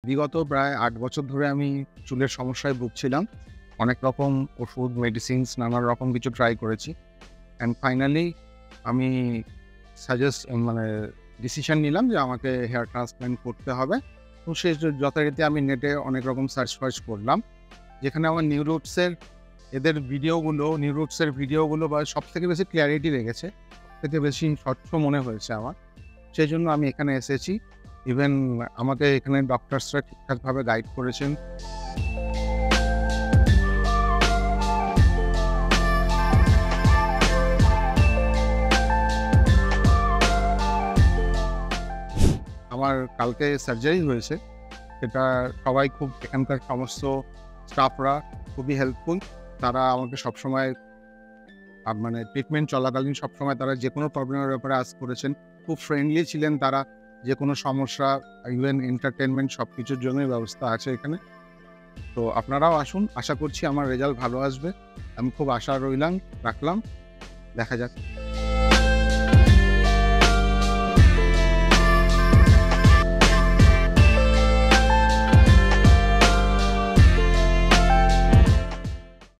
বিগত প্রায় ৮ বছর ধরে আমি চুলের সমস্যায় ভুগছিলাম। অনেক রকম ওষুধ, মেডিসিনস নানান রকম কিছু ট্রাই করেছি। অ্যান্ড ফাইনালি আমি মানে ডিসিশন নিলাম যে আমাকে হেয়ার ট্রান্সপ্ল্যান্ট করতে হবে। তো সে যথারীতি আমি নেটে অনেক রকম সার্চ করলাম। যেখানে আমার নিউরুটসের ভিডিওগুলো বা সবথেকে বেশি ক্ল্যারিটি লেগেছে। সবথেকে বেশি স্বচ্ছ মনে হয়েছে আমার। সেজন্য আমি এখানে এসেছি। ইভেন আমাকে এখানে ডক্টরসরা ঠিকঠাকভাবে গাইড করেছেন। আমার কালকে সার্জারি হয়েছে। সেটা সবাই এখানকার সমস্ত স্টাফরা খুবই হেল্পফুল। তারা আমাকে সবসময় মানে ট্রিটমেন্ট চলাকালীন সবসময় তারা যেকোনো প্রবলেমের ব্যাপারে আস্ক করেছেন। খুব ফ্রেন্ডলি ছিলেন তারা। যেকোনো সমস্যা, ইভেন এন্টারটেইনমেন্ট সবকিছুর জন্যই ব্যবস্থা আছে এখানে। তো আপনারাও আসুন। আশা করছি আমার রেজাল্ট ভালো আসবে। আমি খুব আশা রাখলাম। দেখা যাক।